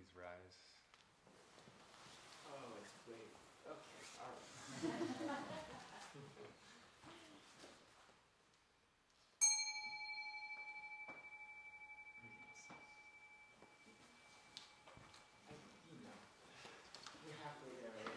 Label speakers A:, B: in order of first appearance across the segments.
A: please rise.
B: Oh, it's great. Okay, all right. We're halfway there already.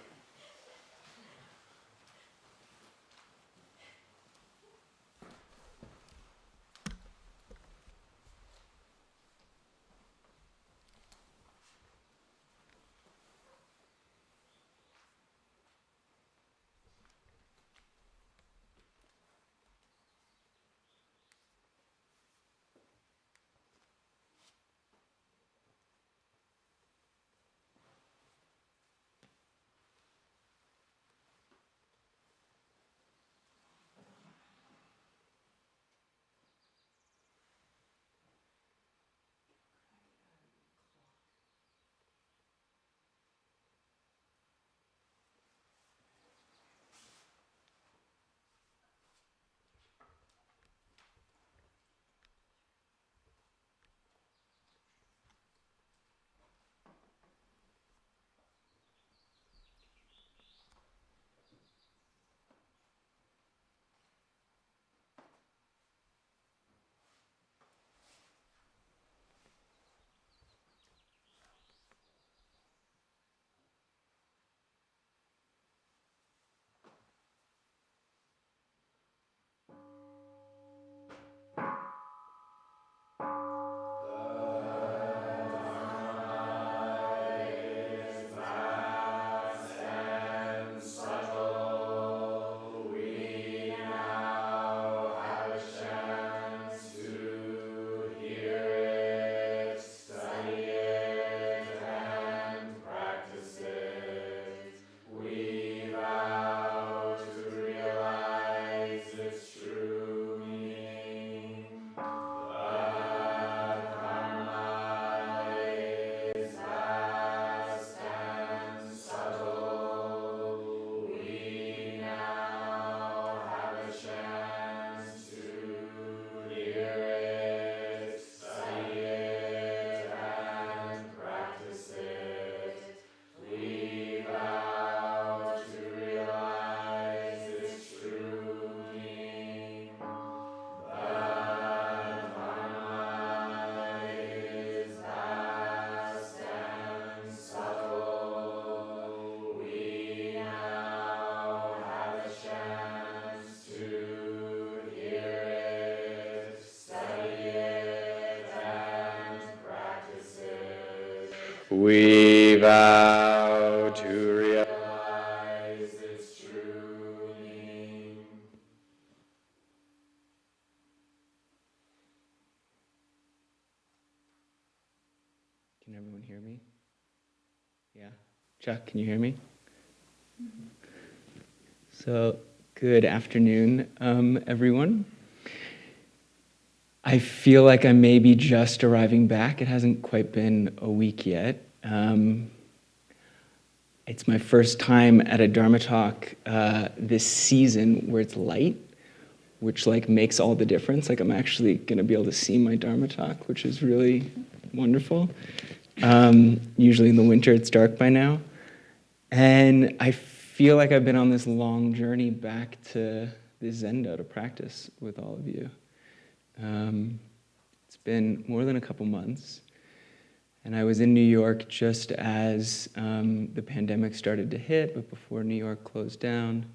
A: We vow to realize its true meaning.
C: Can everyone hear me? Yeah? Chuck, can you hear me? So, good afternoon, everyone. I feel like I may be just arriving back. It hasn't quite been a week yet. It's my first time at a Dharma talk this season where it's light, which makes all the difference. I'm actually going to be able to see my Dharma talk, which is really wonderful. Usually in the winter it's dark by now. And I feel like I've been on this long journey back to the Zendo to practice with all of you. It's been more than a couple months, and I was in New York just as the pandemic started to hit, but before New York closed down.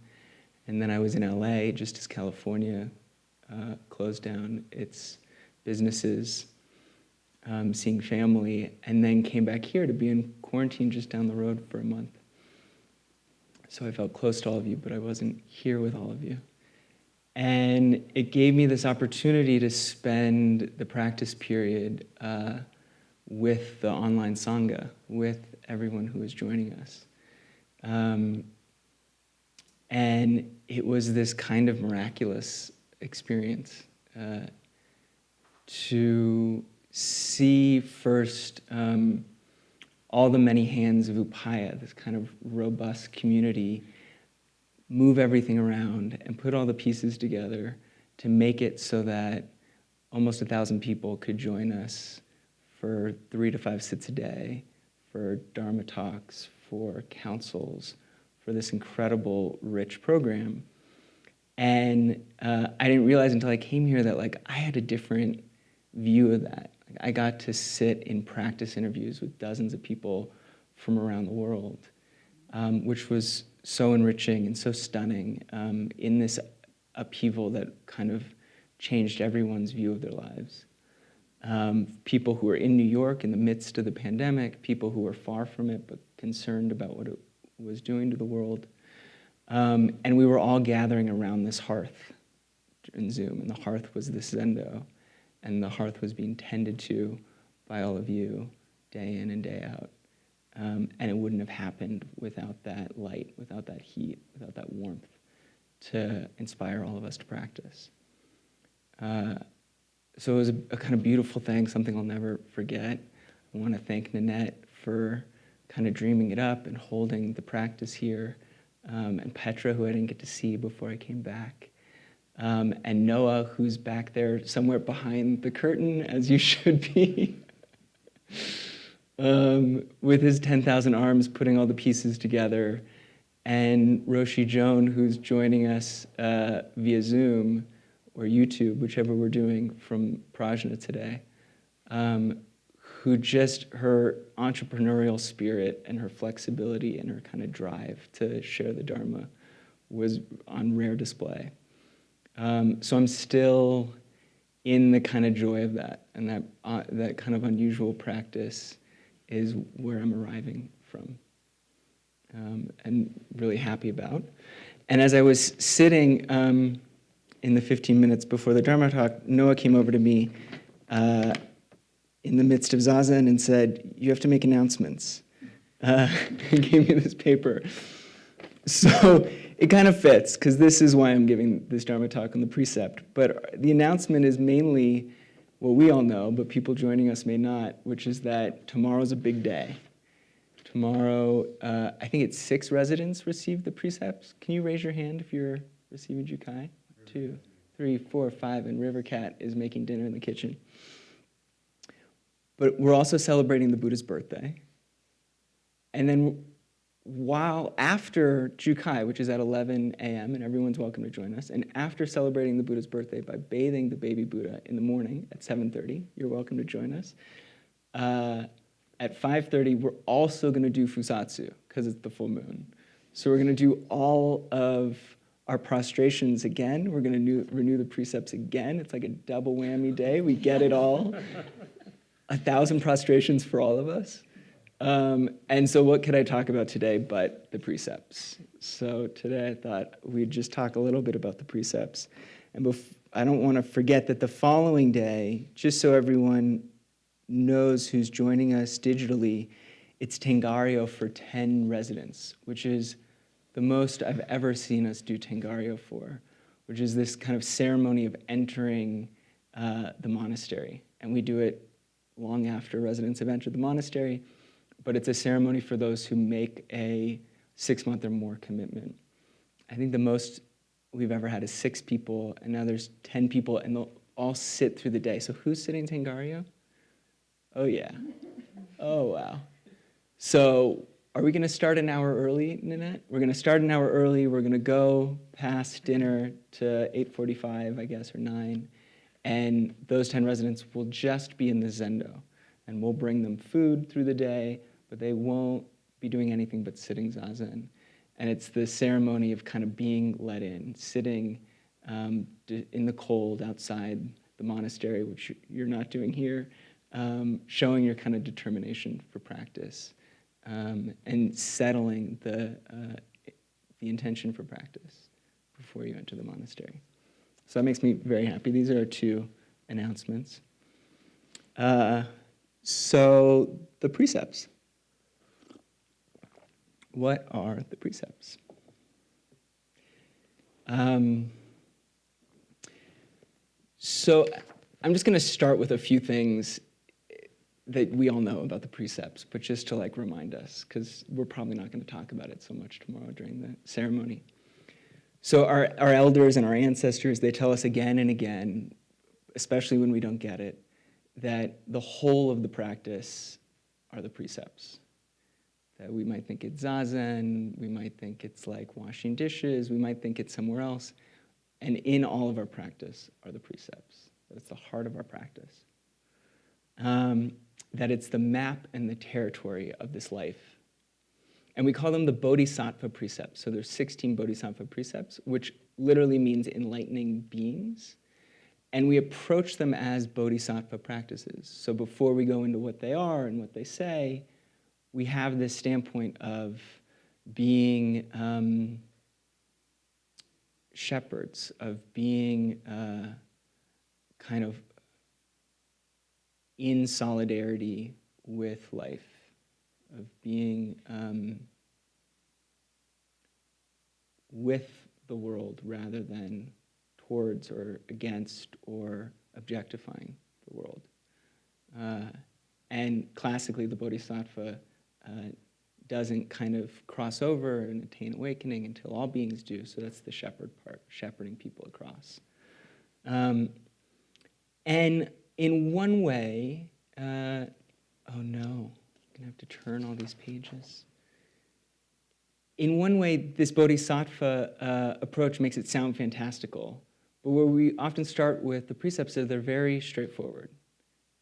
C: And then I was in LA just as California closed down its businesses, seeing family, and then came back here to be in quarantine just down the road for a month. So I felt close to all of you, but I wasn't here with all of you. And it gave me this opportunity to spend the practice period with the online Sangha, with everyone who was joining us. And it was this kind of miraculous experience to see first all the many hands of Upaya, this kind of robust community, move everything around and put all the pieces together to make it so that almost 1,000 people could join us for 3 to 5 sits a day for Dharma talks, for councils, for this incredible, rich program. And I didn't realize until I came here that like I had a different view of that. Like, I got to sit in practice interviews with dozens of people from around the world, which was so enriching and so stunning in this upheaval that kind of changed everyone's view of their lives. People who were in New York in the midst of the pandemic, people who were far from it but concerned about what it was doing to the world. And we were all gathering around this hearth in Zoom, and the hearth was this zendo, and the hearth was being tended to by all of you day in and day out. And it wouldn't have happened without that light, without that heat, without that warmth to inspire all of us to practice. So it was a kind of beautiful thing, something I'll never forget. I want to thank Nanette for kind of dreaming it up and holding the practice here, and Petra, who I didn't get to see before I came back, and Noah, who's back there somewhere behind the curtain, as you should be, with his 10,000 arms putting all the pieces together, and Roshi Joan, who's joining us via Zoom or YouTube, whichever we're doing from Prajna today, who just, her entrepreneurial spirit and her flexibility and her kind of drive to share the Dharma was on rare display. So I'm still in the kind of joy of that, and that kind of unusual practice is where I'm arriving from, and really happy about. And as I was sitting in the 15 minutes before the Dharma talk, Noah came over to me in the midst of Zazen and said, "You have to make announcements." He gave me this paper. So it kind of fits, because this is why I'm giving this Dharma talk on the precept. But the announcement is mainly what we all know, but people joining us may not, which is that tomorrow's a big day. Tomorrow, I think it's 6 residents received the precepts. Can you raise your hand if you're receiving Jukai? 2, 3, 4, 5, and River Cat is making dinner in the kitchen. But we're also celebrating the Buddha's birthday. And then after Jukai, which is at 11 a.m., and everyone's welcome to join us, and after celebrating the Buddha's birthday by bathing the baby Buddha in the morning at 7:30, you're welcome to join us. At 5:30, we're also going to do Fusatsu, because it's the full moon. So we're going to do all of our prostrations again. We're going to renew the precepts again. It's like a double whammy day. We get it all. 1,000 prostrations for all of us. And so what could I talk about today but the precepts? So today I thought we'd just talk a little bit about the precepts. And I don't want to forget that the following day, just so everyone knows who's joining us digitally, it's Tengario for 10 residents, which is the most I've ever seen us do Tengario for, which is this kind of ceremony of entering the monastery. And we do it long after residents have entered the monastery, but it's a ceremony for those who make a 6-month or more commitment. I think the most we've ever had is 6 people, and now there's 10 people, and they'll all sit through the day. So who's sitting Tengario? Oh, yeah. Oh, wow. So are we going to start an hour early, Nanette? We're going to start an hour early. We're going to go past dinner to 8:45, I guess, or 9. And those 10 residents will just be in the zendo. And we'll bring them food through the day, but they won't be doing anything but sitting zazen. And it's the ceremony of kind of being let in, sitting in the cold outside the monastery, which you're not doing here, showing your kind of determination for practice, and settling the intention for practice before you enter the monastery. So that makes me very happy. These are our 2 announcements. So the precepts. What are the precepts? So I'm just going to start with a few things that we all know about the precepts, but just to like remind us, because we're probably not going to talk about it so much tomorrow during the ceremony. So our elders and our ancestors, they tell us again and again, especially when we don't get it, that the whole of the practice are the precepts. That we might think it's zazen, we might think it's like washing dishes, we might think it's somewhere else. And in all of our practice are the precepts. That it's the heart of our practice. That it's the map and the territory of this life. And we call them the bodhisattva precepts. So there's 16 bodhisattva precepts, which literally means enlightening beings. And we approach them as bodhisattva practices. So before we go into what they are and what they say, we have this standpoint of being shepherds, of being kind of in solidarity with life, of being with the world rather than towards or against or objectifying the world. And classically, the bodhisattva doesn't kind of cross over and attain awakening until all beings do. So that's the shepherd part, shepherding people across. And in one way, oh no, I'm gonna have to turn all these pages. In one way, this bodhisattva approach makes it sound fantastical, but where we often start with the precepts is they're very straightforward.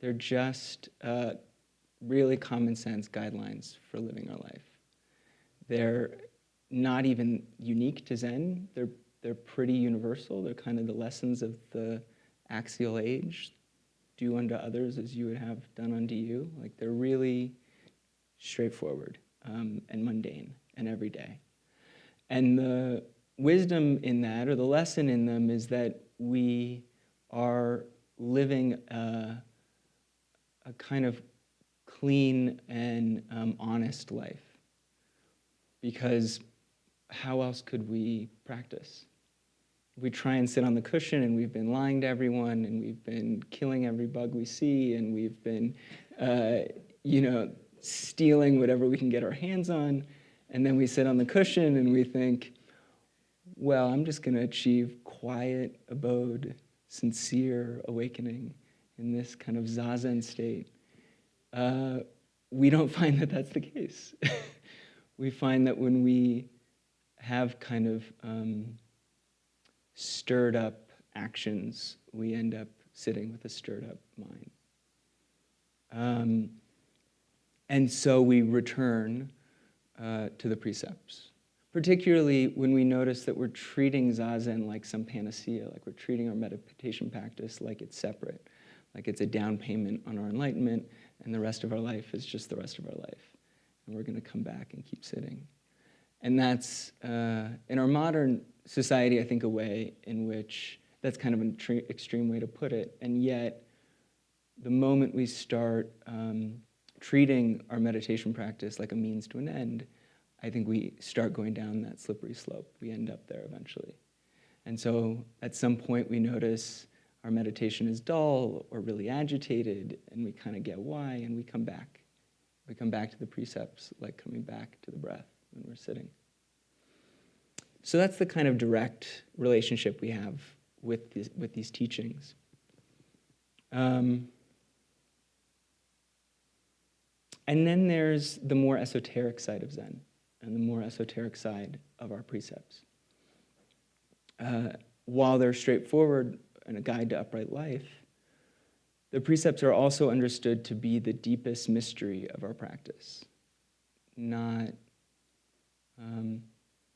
C: They're just really common sense guidelines for living our life. They're not even unique to Zen. They're pretty universal. They're kind of the lessons of the axial age. Do unto others as you would have done unto you. Like, they're really straightforward and mundane and everyday. And the wisdom in that, or the lesson in them, is that we are living a kind of clean and honest life. Because how else could we practice? We try and sit on the cushion and we've been lying to everyone and we've been killing every bug we see and we've been, stealing whatever we can get our hands on. And then we sit on the cushion and we think, well, I'm just going to achieve quiet abode, sincere awakening in this kind of zazen state. We don't find that that's the case. We find that when we have kind of stirred up actions, we end up sitting with a stirred up mind. And so we return to the precepts, particularly when we notice that we're treating zazen like some panacea, like we're treating our meditation practice like it's separate, like it's a down payment on our enlightenment, and the rest of our life is just the rest of our life. And we're going to come back and keep sitting. And that's, in our modern society, I think, a way in which that's kind of an extreme way to put it. And yet, the moment we start treating our meditation practice like a means to an end, I think we start going down that slippery slope. We end up there eventually. And so at some point we notice our meditation is dull or really agitated, and we kind of get why, and we come back. We come back to the precepts, like coming back to the breath when we're sitting. So that's the kind of direct relationship we have with these teachings. And then there's the more esoteric side of Zen, and the more esoteric side of our precepts. While they're straightforward and a guide to upright life, the precepts are also understood to be the deepest mystery of our practice, not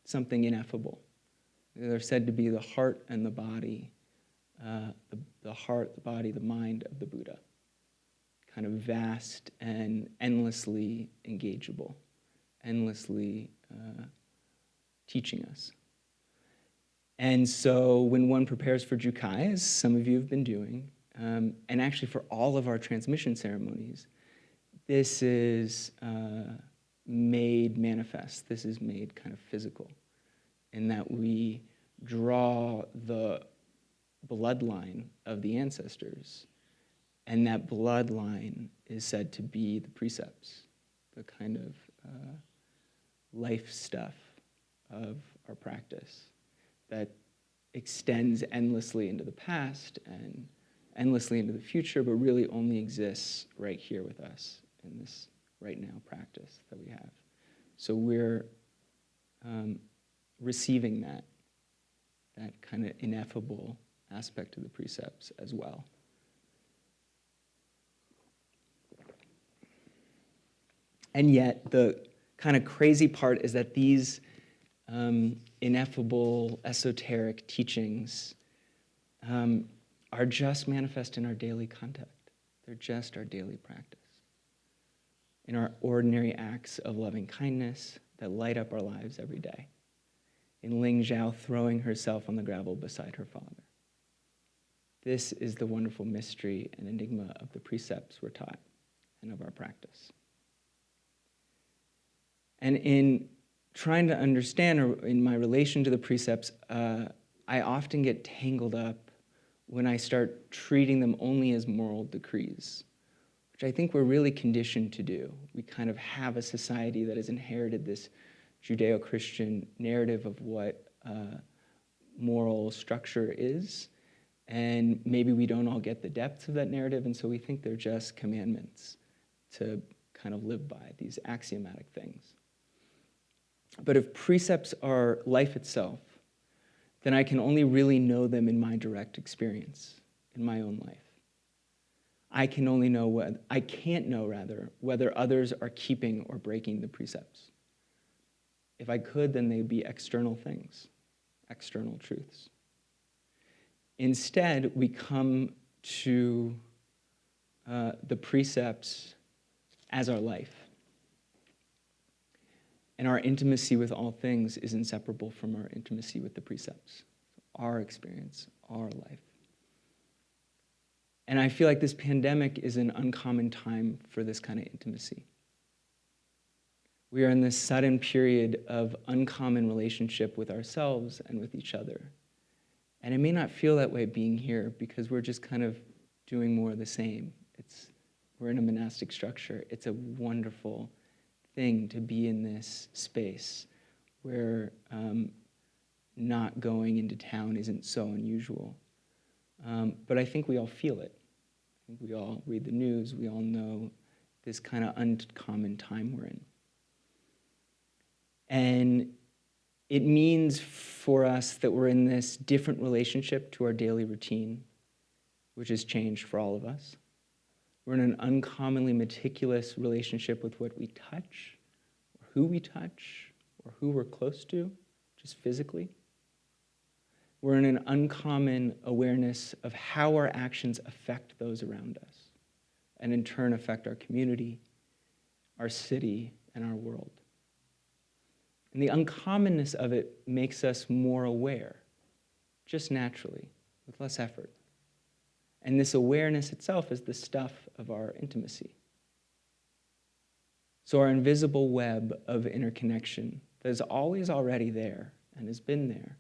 C: something ineffable. They're said to be the heart and the body, the heart, the body, the mind of the Buddha, kind of vast and endlessly engageable, endlessly teaching us. And so when one prepares for Jukai, as some of you have been doing, and actually for all of our transmission ceremonies, this is made manifest. This is made kind of physical, in that we draw the bloodline of the ancestors, and that bloodline is said to be the precepts, the kind of life stuff of our practice that extends endlessly into the past and endlessly into the future, but really only exists right here with us in this right now practice that we have. So we're receiving that kind of ineffable aspect of the precepts as well. And yet, the kind of crazy part is that these ineffable, esoteric teachings are just manifest in our daily contact. They're just our daily practice. In our ordinary acts of loving kindness that light up our lives every day. In Ling Zhao throwing herself on the gravel beside her father. This is the wonderful mystery and enigma of the precepts we're taught and of our practice. And in trying to understand, or in my relation to the precepts, I often get tangled up when I start treating them only as moral decrees, which I think we're really conditioned to do. We kind of have a society that has inherited this Judeo-Christian narrative of what moral structure is, and maybe we don't all get the depths of that narrative, and so we think they're just commandments to kind of live by, these axiomatic things. But if precepts are life itself, then I can only really know them in my direct experience, in my own life. I can't know whether others are keeping or breaking the precepts. If I could, then they'd be external things, external truths. Instead, we come to the precepts as our life. And our intimacy with all things is inseparable from our intimacy with the precepts, our experience, our life. And I feel like this pandemic is an uncommon time for this kind of intimacy. We are in this sudden period of uncommon relationship with ourselves and with each other. And it may not feel that way being here because we're just kind of doing more of the same. We're in a monastic structure. It's a wonderful thing to be in this space where not going into town isn't so unusual. But I think we all feel it. I think we all read the news. We all know this kind of uncommon time we're in. And it means for us that we're in this different relationship to our daily routine, which has changed for all of us. We're in an uncommonly meticulous relationship with what we touch, or who we touch, or who we're close to, just physically. We're in an uncommon awareness of how our actions affect those around us, and in turn affect our community, our city, and our world. And the uncommonness of it makes us more aware, just naturally, with less effort. And this awareness itself is the stuff of our intimacy. So our invisible web of interconnection that is always already there and has been there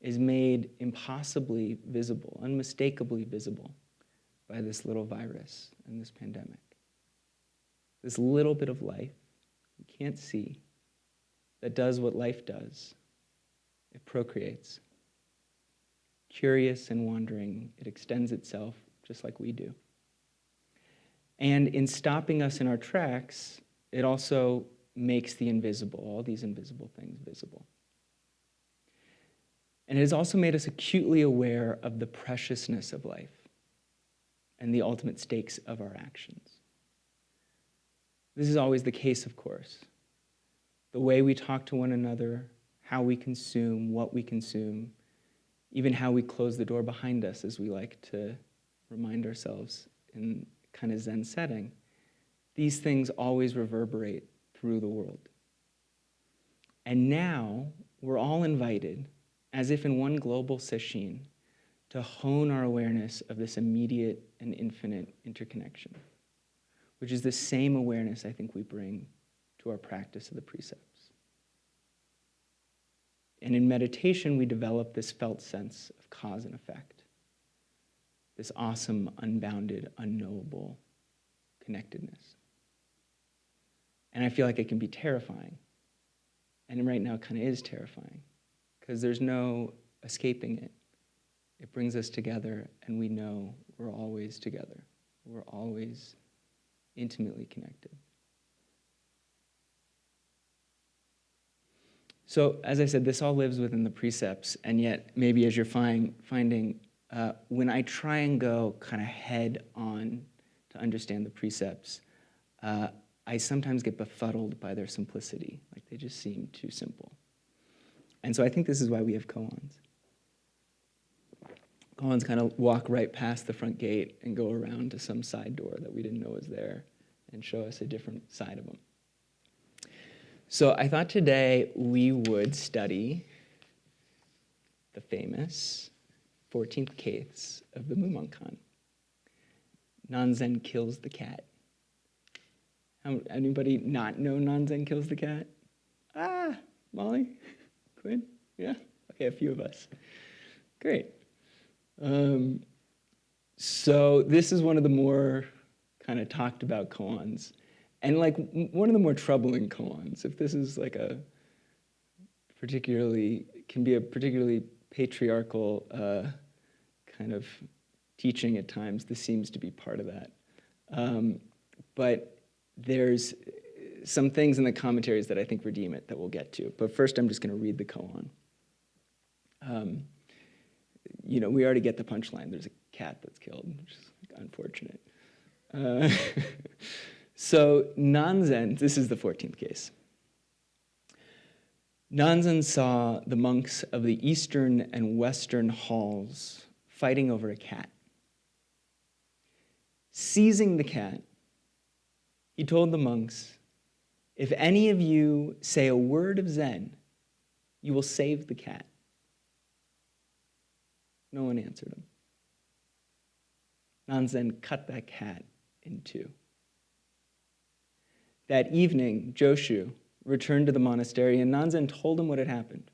C: is made impossibly visible, unmistakably visible by this little virus and this pandemic. This little bit of life we can't see that does what life does. It procreates. Curious and wandering, it extends itself just like we do. And in stopping us in our tracks, it also makes the invisible, all these invisible things, visible. And it has also made us acutely aware of the preciousness of life and the ultimate stakes of our actions. This is always the case, of course. The way we talk to one another, how we consume, what we consume, even how we close the door behind us, as we like to remind ourselves in kind of Zen setting, these things always reverberate through the world. And now we're all invited, as if in one global sesshin, to hone our awareness of this immediate and infinite interconnection, which is the same awareness I think we bring to our practice of the precepts. And in meditation, we develop this felt sense of cause and effect, this awesome, unbounded, unknowable connectedness. And I feel like it can be terrifying. And right now it kind of is terrifying because there's no escaping it. It brings us together and we know we're always together. We're always intimately connected. So as I said, this all lives within the precepts, and yet maybe as you're finding, when I try and go kind of head on to understand the precepts, I sometimes get befuddled by their simplicity. Like they just seem too simple. And so I think this is why we have koans. Koans kind of walk right past the front gate and go around to some side door that we didn't know was there and show us a different side of them. So I thought today we would study the famous 14th case of the Mumonkan. Nansen kills the cat. Anybody not know Nansen kills the cat? Ah, Molly? Quinn? Yeah? Okay, a few of us. Great. So this is one of the more kind of talked about koans. And like one of the more troubling koans. If this is like can be a particularly patriarchal kind of teaching at times, this seems to be part of that. But there's some things in the commentaries that I think redeem it that we'll get to. But first I'm just going to read the koan. We already get the punchline. There's a cat that's killed, which is unfortunate. So Nansen, this is the 14th case. Nansen saw the monks of the eastern and western halls fighting over a cat. Seizing the cat, he told the monks, "If any of you say a word of Zen, you will save the cat." No one answered him. Nansen cut that cat in two. That evening, Joshu returned to the monastery, and Nansen told him what had happened.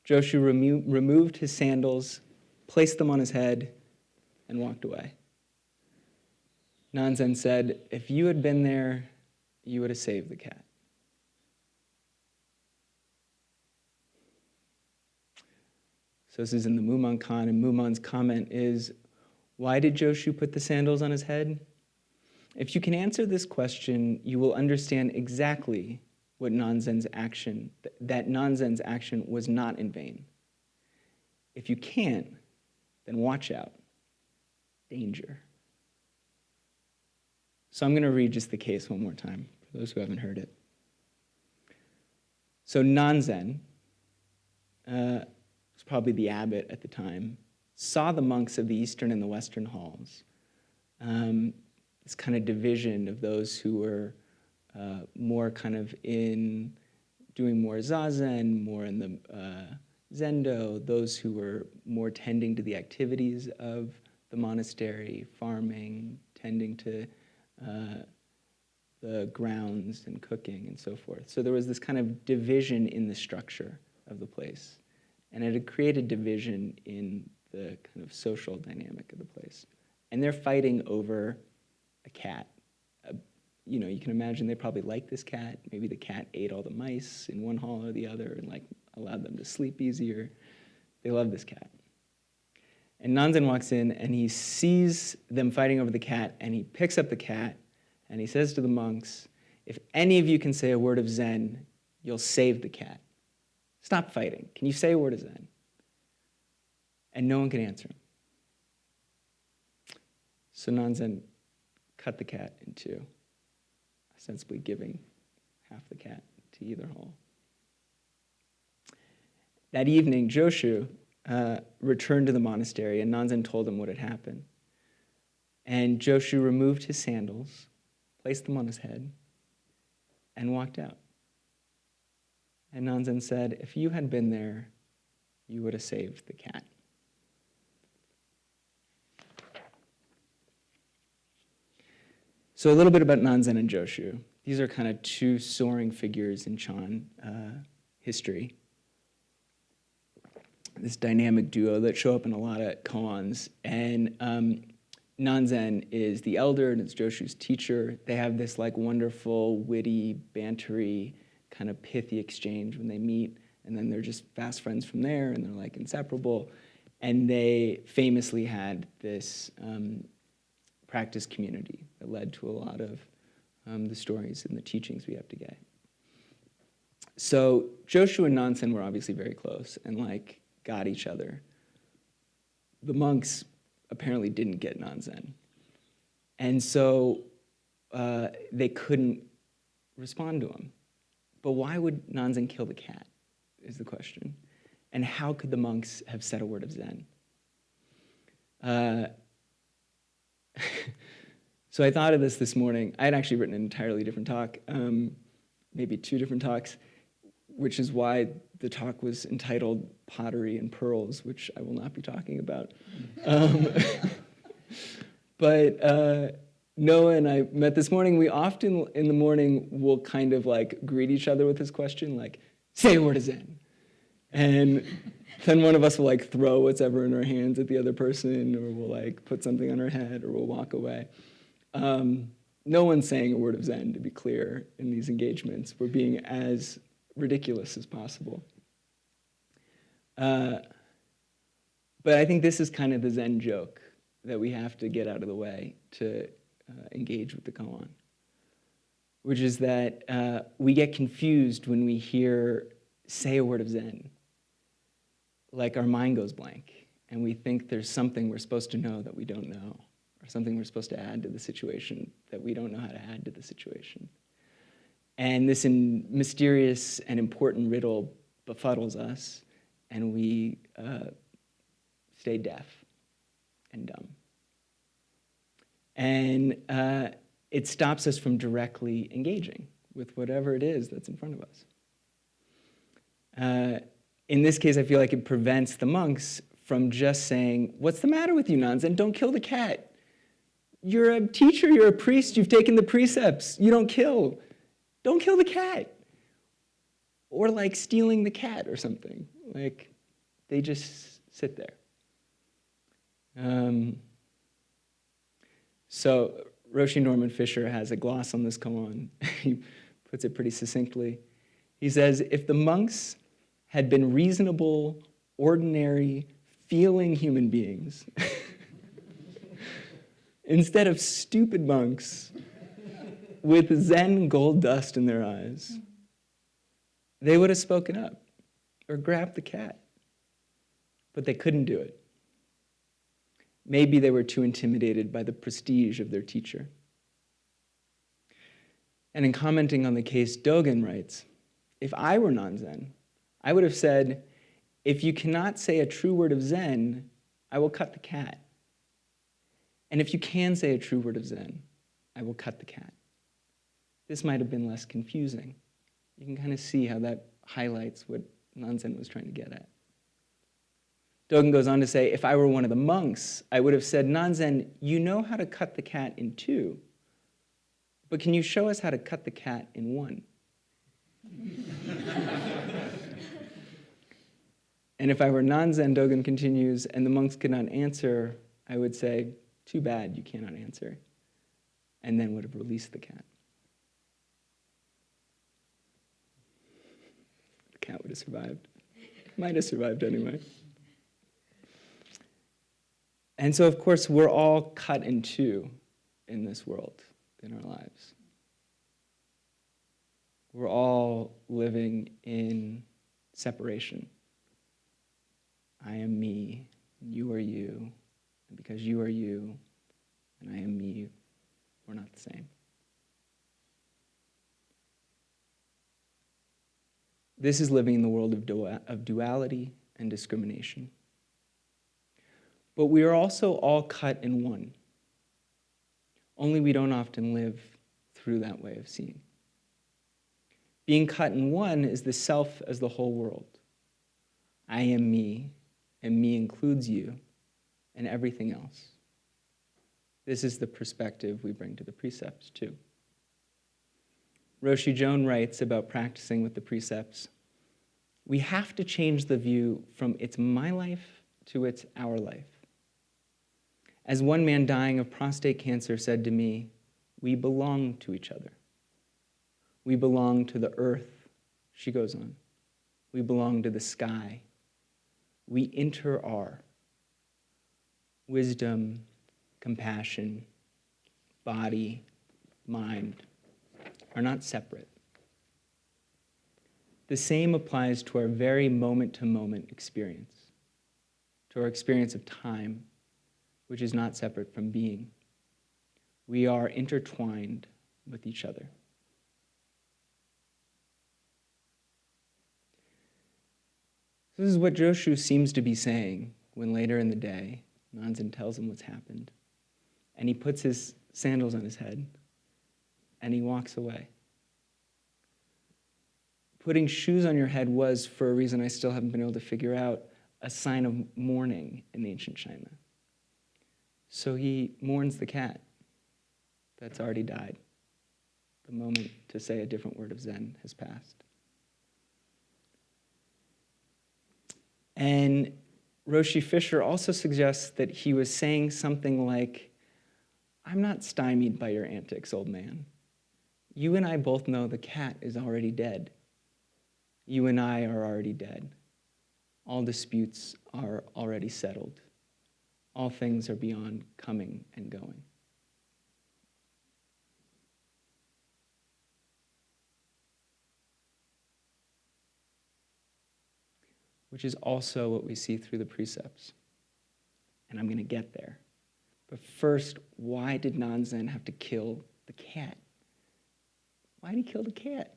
C: Joshu removed his sandals, placed them on his head, and walked away. Nansen said, "If you had been there, you would have saved the cat." So this is in the Mumonkan, and Mumon's comment is, why did Joshu put the sandals on his head? If you can answer this question, you will understand exactly what Nansen's action, that Nansen's action was not in vain. If you can't, then watch out. Danger. So I'm going to read just the case one more time, for those who haven't heard it. So Nansen, was probably the abbot at the time, saw the monks of the eastern and the western halls. This kind of division of those who were more kind of in doing more zazen, more in the zendo, those who were more tending to the activities of the monastery, farming, tending to the grounds and cooking and so forth. So there was this kind of division in the structure of the place. And it had created division in the kind of social dynamic of the place. And they're fighting over a cat. You can imagine they probably liked this cat. Maybe the cat ate all the mice in one hall or the other and allowed them to sleep easier. They love this cat. And Nansen walks in and he sees them fighting over the cat, and he picks up the cat and he says to the monks, "If any of you can say a word of Zen, you'll save the cat. Stop fighting. Can you say a word of Zen?" And no one can answer him. So Nansen cut the cat in two, ostensibly giving half the cat to either hall. That evening, Joshu returned to the monastery, and Nansen told him what had happened. And Joshu removed his sandals, placed them on his head, and walked out. And Nansen said, "If you had been there, you would have saved the cat." So a little bit about Nansen and Joshu. These are kind of two soaring figures in Chan history. This dynamic duo that show up in a lot of koans. And Nansen is the elder and it's Joshu's teacher. They have this wonderful, witty, bantery, kind of pithy exchange when they meet. And then they're just fast friends from there, and they're inseparable. And they famously had this practice community that led to a lot of the stories and the teachings we have today. So Joshu and Nansen were obviously very close and like got each other. The monks apparently didn't get Nansen. And so they couldn't respond to him. But why would Nansen kill the cat, is the question. And how could the monks have said a word of Zen? So I thought of this morning. I had actually written an entirely different talk, maybe 2 different talks, which is why the talk was entitled Pottery and Pearls, which I will not be talking about. But Noah and I met this morning. We often in the morning will kind of like greet each other with this question, like, say a word of Zen. And then one of us will like throw what's ever in our hands at the other person, or we'll like put something on our head, or we'll walk away. No one's saying a word of Zen, to be clear, in these engagements. We're being as ridiculous as possible. But I think this is kind of the Zen joke that we have to get out of the way to engage with the koan, which is that we get confused when we hear, say a word of Zen. Like our mind goes blank, and we think there's something we're supposed to know that we don't know, or something we're supposed to add to the situation that we don't know how to add to the situation. And this mysterious and important riddle befuddles us, and we stay deaf and dumb. And it stops us from directly engaging with whatever it is that's in front of us. In this case, I feel like it prevents the monks from just saying, what's the matter with you, Nansen? Don't kill the cat. You're a teacher, you're a priest, you've taken the precepts. You don't kill. Don't kill the cat. Or like stealing the cat or something. Like, they just sit there. So Roshi Norman Fisher has a gloss on this koan. He puts it pretty succinctly. He says, if the monks had been reasonable, ordinary, feeling human beings, instead of stupid monks with Zen gold dust in their eyes, they would have spoken up or grabbed the cat. But they couldn't do it. Maybe they were too intimidated by the prestige of their teacher. And in commenting on the case, Dogen writes, if I were non-Zen, I would have said, if you cannot say a true word of Zen, I will cut the cat. And if you can say a true word of Zen, I will cut the cat. This might have been less confusing. You can kind of see how that highlights what Nansen was trying to get at. Dogen goes on to say, if I were one of the monks, I would have said, Nansen, you know how to cut the cat in 2, but can you show us how to cut the cat in 1? And if I were Nansen, Dogen continues, and the monks could not answer, I would say, too bad, you cannot answer, and then would have released the cat. The cat would have survived. Might have survived anyway. And so, of course, we're all cut in 2 in this world, in our lives. We're all living in separation. I am me, and you are you, and because you are you, and I am me, we're not the same. This is living in the world of duality and discrimination. But we are also all cut in 1. Only we don't often live through that way of seeing. Being cut in 1 is the self as the whole world. I am me, and me includes you, and everything else. This is the perspective we bring to the precepts, too. Roshi Joan writes about practicing with the precepts, we have to change the view from it's my life to it's our life. As one man dying of prostate cancer said to me, we belong to each other. We belong to the earth, she goes on. We belong to the sky. We inter-are. Wisdom, compassion, body, mind are not separate. The same applies to our very moment-to-moment experience, to our experience of time, which is not separate from being. We are intertwined with each other. This is what Joshu seems to be saying when later in the day, Nansen tells him what's happened. And he puts his sandals on his head, and he walks away. Putting shoes on your head was, for a reason I still haven't been able to figure out, a sign of mourning in ancient China. So he mourns the cat that's already died. The moment to say a different word of Zen has passed. And Roshi Fisher also suggests that he was saying something like, I'm not stymied by your antics, old man. You and I both know the cat is already dead. You and I are already dead. All disputes are already settled. All things are beyond coming and going. Which is also what we see through the precepts. And I'm going to get there. But first, why did Nansen have to kill the cat? Why did he kill the cat?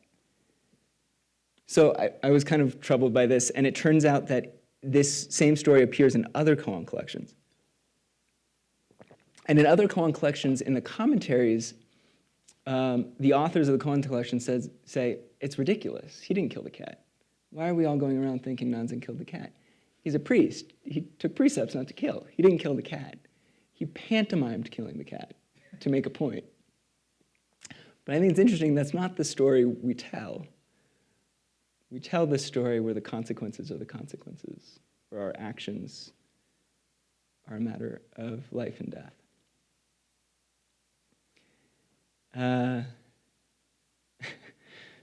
C: So I was kind of troubled by this, and it turns out that this same story appears in other koan collections. And in other koan collections, in the commentaries, the authors of the koan collection say, it's ridiculous. He didn't kill the cat. Why are we all going around thinking Nansen killed the cat? He's a priest. He took precepts not to kill. He didn't kill the cat. He pantomimed killing the cat to make a point. But I think it's interesting, that's not the story we tell. We tell this story where the consequences are the consequences, where our actions are a matter of life and death.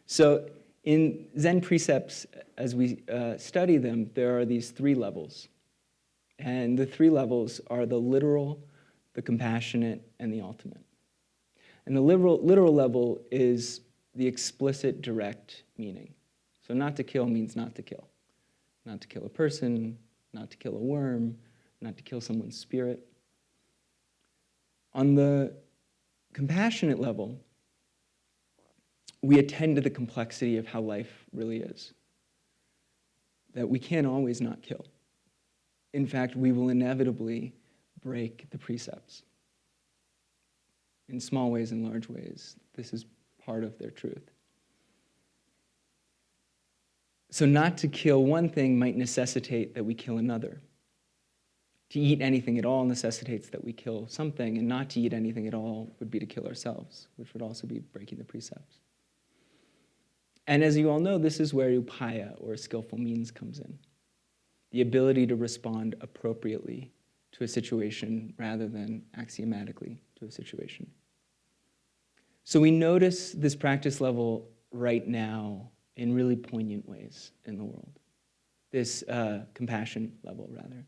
C: So in Zen precepts, as we study them, there are these three levels. And the three levels are the literal, the compassionate, and the ultimate. And the literal level is the explicit, direct meaning. So not to kill means not to kill. Not to kill a person, not to kill a worm, not to kill someone's spirit. On the compassionate level, we attend to the complexity of how life really is. That we can't always not kill. In fact, we will inevitably break the precepts. In small ways and large ways, this is part of their truth. So not to kill one thing might necessitate that we kill another. To eat anything at all necessitates that we kill something, and not to eat anything at all would be to kill ourselves, which would also be breaking the precepts. And as you all know, this is where upaya, or skillful means, comes in. The ability to respond appropriately to a situation rather than axiomatically to a situation. So we notice this practice level right now in really poignant ways in the world. This compassion level, rather.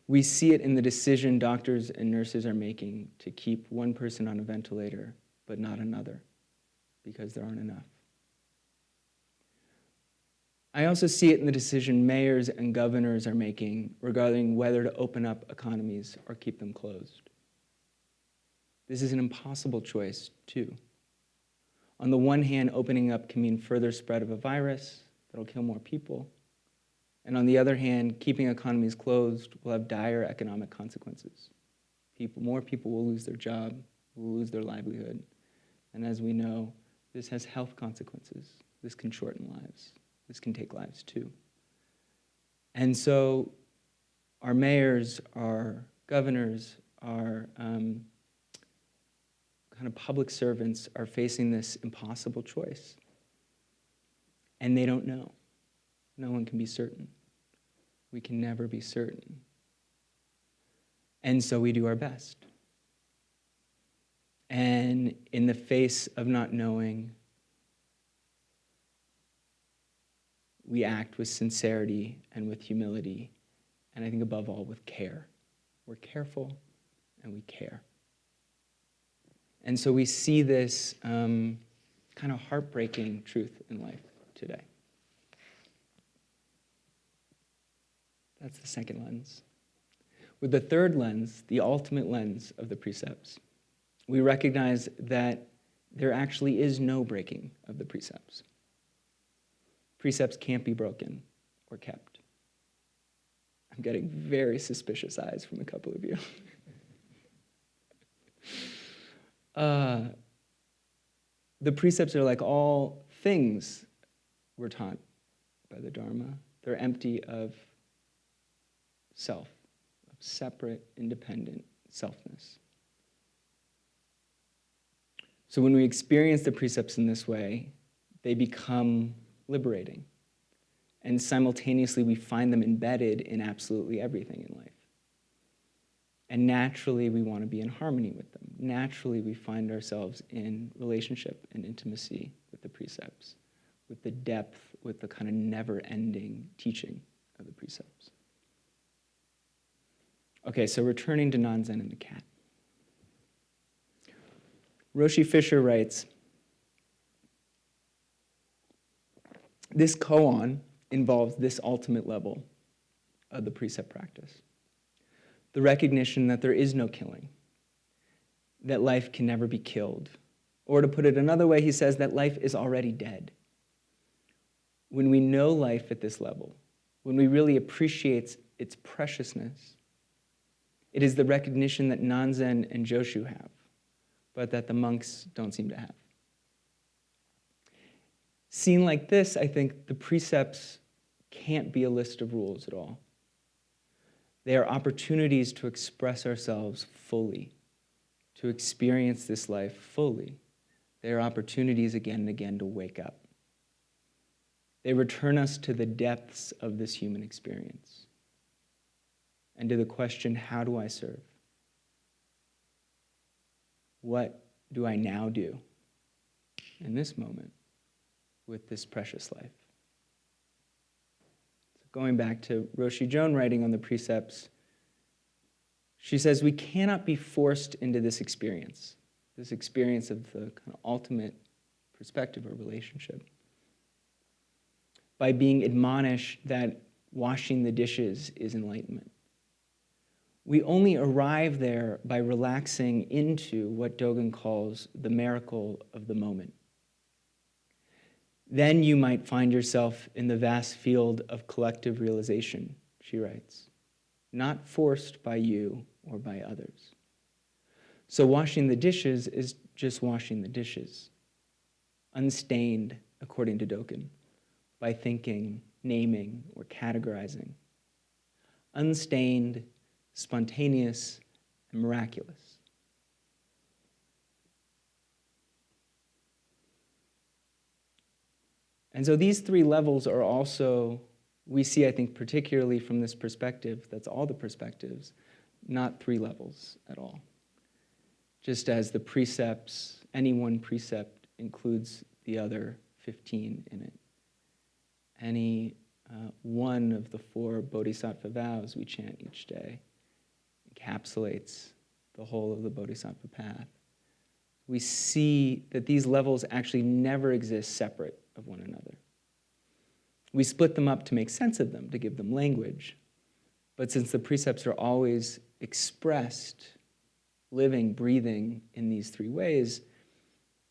C: We see it in the decision doctors and nurses are making to keep one person on a ventilator, but not another, because there aren't enough. I also see it in the decision mayors and governors are making regarding whether to open up economies or keep them closed. This is an impossible choice, too. On the one hand, opening up can mean further spread of a virus that'll kill more people. And on the other hand, keeping economies closed will have dire economic consequences. More people will lose their job, will lose their livelihood. And as we know, this has health consequences. This can shorten lives. This can take lives too. And so our mayors, our governors, our kind of public servants are facing this impossible choice. And they don't know. No one can be certain. We can never be certain. And so we do our best. And in the face of not knowing, we act with sincerity and with humility, and I think above all with care. We're careful and we care. And so we see this kind of heartbreaking truth in life today. That's the second lens. With the third lens, the ultimate lens of the precepts, we recognize that there actually is no breaking of the precepts. Precepts can't be broken or kept. I'm getting very suspicious eyes from a couple of you. The precepts are like all things we're taught by the Dharma. They're empty of self, of separate, independent selfness. So when we experience the precepts in this way, they become liberating. And simultaneously, we find them embedded in absolutely everything in life. And naturally, we want to be in harmony with them. Naturally, we find ourselves in relationship and intimacy with the precepts, with the depth, with the kind of never-ending teaching of the precepts. Okay, so returning to Nansen and the cat. Roshi Fisher writes, this koan involves this ultimate level of the precept practice. The recognition that there is no killing, that life can never be killed. Or to put it another way, he says that life is already dead. When we know life at this level, when we really appreciate its preciousness, it is the recognition that Nansen and Joshu have, but that the monks don't seem to have. Seen like this, I think the precepts can't be a list of rules at all. They are opportunities to express ourselves fully, to experience this life fully. They are opportunities again and again to wake up. They return us to the depths of this human experience and to the question, how do I serve? What do I now do in this moment with this precious life? Going back to Roshi Joan writing on the precepts, she says we cannot be forced into this experience of the kind of ultimate perspective or relationship, by being admonished that washing the dishes is enlightenment. We only arrive there by relaxing into what Dogen calls the miracle of the moment. Then you might find yourself in the vast field of collective realization, she writes, not forced by you or by others. So washing the dishes is just washing the dishes, unstained, according to Dogen, by thinking, naming, or categorizing. Unstained, spontaneous, and miraculous. And so these three levels are also, we see, I think, particularly from this perspective, that's all the perspectives, not three levels at all. Just as the precepts, any one precept includes the other 15 in it. Any one of the 4 bodhisattva vows we chant each day encapsulates the whole of the bodhisattva path. We see that these levels actually never exist separate of one another. We split them up to make sense of them, to give them language. But since the precepts are always expressed, living, breathing in these 3 ways,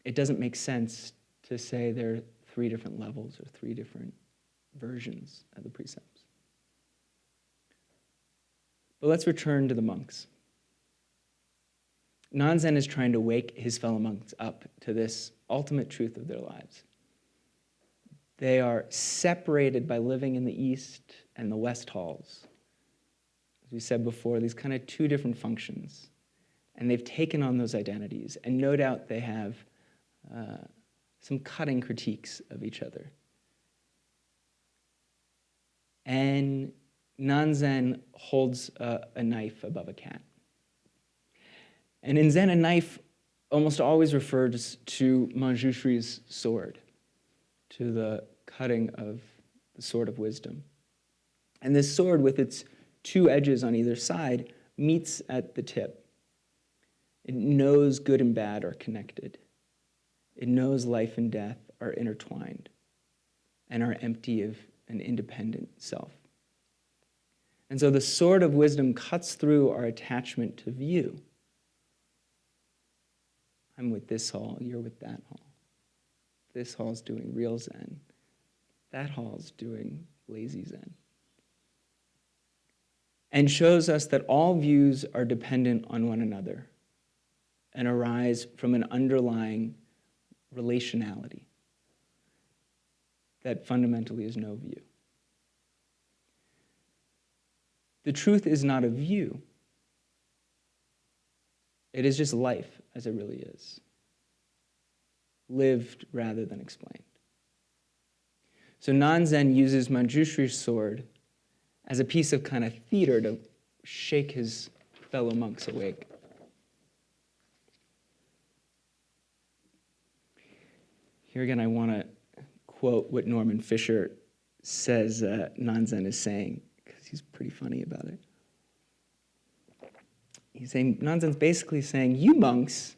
C: it doesn't make sense to say there are 3 different levels or 3 different versions of the precepts. But let's return to the monks. Nansen is trying to wake his fellow monks up to this ultimate truth of their lives. They are separated by living in the east and the west halls. As we said before, these kind of 2 different functions. And they've taken on those identities. And no doubt they have some cutting critiques of each other. And Nansen holds a knife above a cat. And in Zen, a knife almost always refers to Manjushri's sword, to the cutting of the sword of wisdom. And this sword, with its 2 edges on either side, meets at the tip. It knows good and bad are connected. It knows life and death are intertwined and are empty of an independent self. And so the sword of wisdom cuts through our attachment to view. I'm with this hall, you're with that hall. This hall's doing real Zen. That hall's doing lazy Zen. And shows us that all views are dependent on one another and arise from an underlying relationality that fundamentally is no view. The truth is not a view. It is just life as it really is, lived rather than explained. So Nansen uses Manjushri's sword as a piece of kind of theater to shake his fellow monks awake. Here again, I want to quote what Norman Fisher says Nansen is saying, because he's pretty funny about it. He's saying, Nansen's basically saying, you monks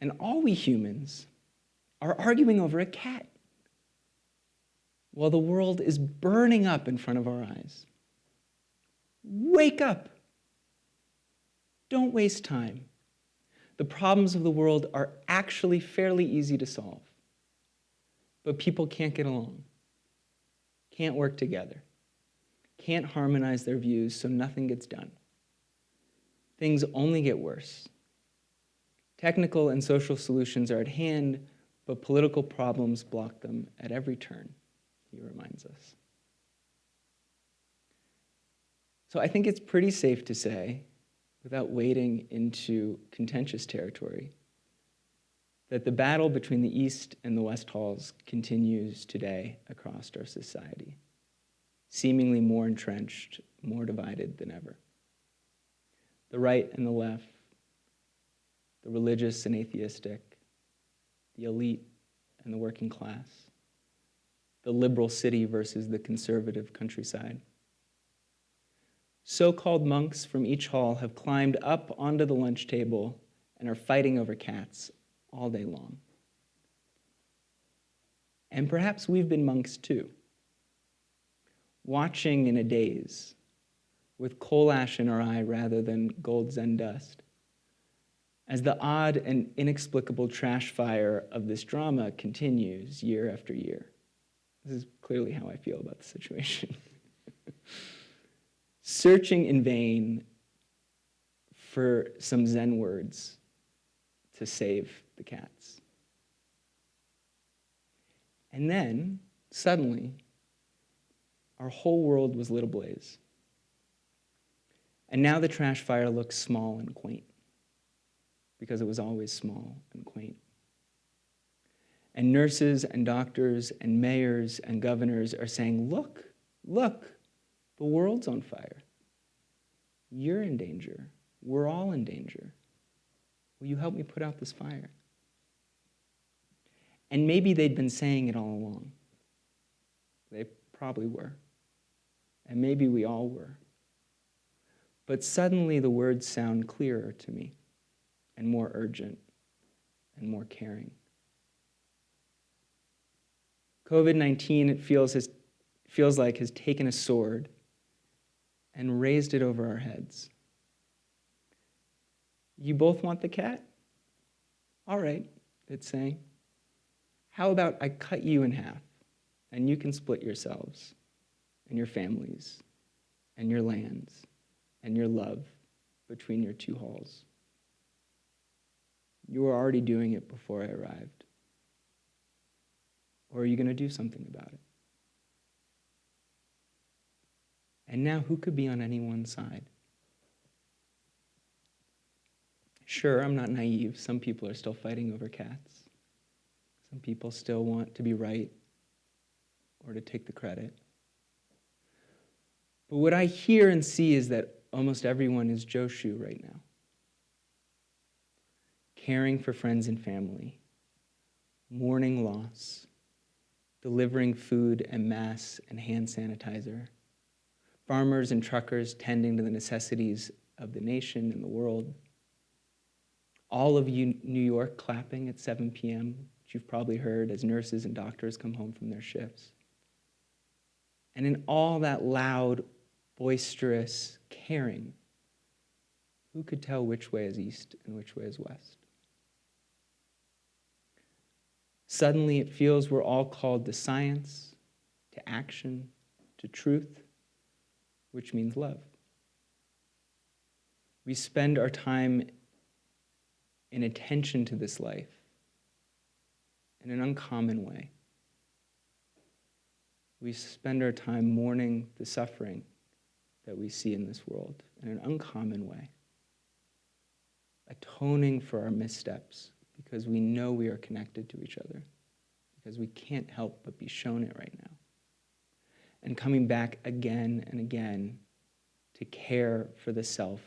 C: and all we humans are arguing over a cat while the world is burning up in front of our eyes. Wake up. Don't waste time. The problems of the world are actually fairly easy to solve. But people can't get along, can't work together, can't harmonize their views, so nothing gets done. Things only get worse. Technical and social solutions are at hand, but political problems block them at every turn, he reminds us. So I think it's pretty safe to say, without wading into contentious territory, that the battle between the East and the West halls continues today across our society, seemingly more entrenched, more divided than ever. The right and the left, the religious and atheistic, the elite and the working class, the liberal city versus the conservative countryside. So-called monks from each hall have climbed up onto the lunch table and are fighting over cats all day long. And perhaps we've been monks too, watching in a daze, with coal ash in our eye rather than gold Zen dust, as the odd and inexplicable trash fire of this drama continues year after year. This is clearly how I feel about the situation. Searching in vain for some Zen words to save the cats. And then, suddenly, our whole world was lit ablaze. And now the trash fire looks small and quaint, because it was always small and quaint. And nurses and doctors and mayors and governors are saying, look, look, the world's on fire. You're in danger. We're all in danger. Will you help me put out this fire? And maybe they'd been saying it all along. They probably were. And maybe we all were. But suddenly the words sound clearer to me, and more urgent, and more caring. COVID-19, it feels like, has taken a sword and raised it over our heads. You both want the cat? All right, it's saying. How about I cut you in half, and you can split yourselves, and your families, and your lands, and your love between your two halls. You were already doing it before I arrived. Or are you going to do something about it? And now, who could be on anyone's side? Sure, I'm not naive. Some people are still fighting over cats. Some people still want to be right or to take the credit. But what I hear and see is that almost everyone is Joshu right now. Caring for friends and family, mourning loss, delivering food and mass and hand sanitizer, farmers and truckers tending to the necessities of the nation and the world. All of you New York clapping at 7 p.m., which you've probably heard as nurses and doctors come home from their shifts. And in all that loud boisterous, caring. Who could tell which way is east and which way is west? Suddenly it feels we're all called to science, to action, to truth, which means love. We spend our time in attention to this life in an uncommon way. We spend our time mourning the suffering that we see in this world in an uncommon way, atoning for our missteps because we know we are connected to each other, because we can't help but be shown it right now, and coming back again and again to care for the self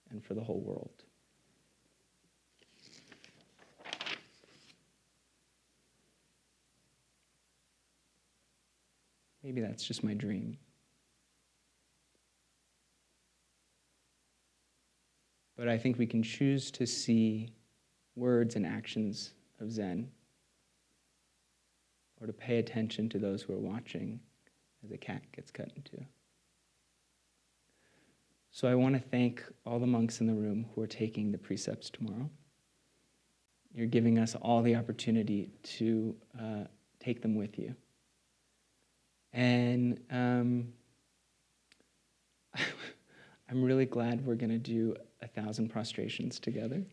C: and for the whole world. Maybe that's just my dream. But I think we can choose to see words and actions of Zen, or to pay attention to those who are watching as a cat gets cut in two. So I want to thank all the monks in the room who are taking the precepts tomorrow. You're giving us all the opportunity to take them with you. And I'm really glad we're going to do 1,000 prostrations together.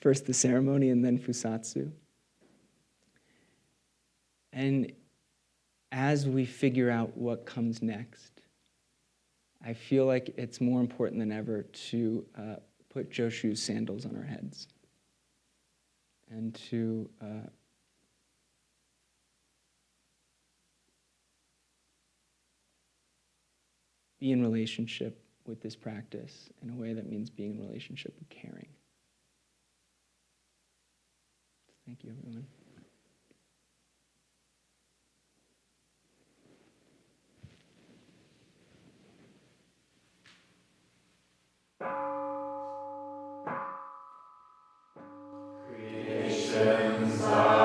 C: First the ceremony and then fusatsu. And as we figure out what comes next, I feel like it's more important than ever to put Joshu's sandals on our heads and to be in relationship with this practice in a way that means being in relationship with caring. Thank you, everyone.
A: Creations are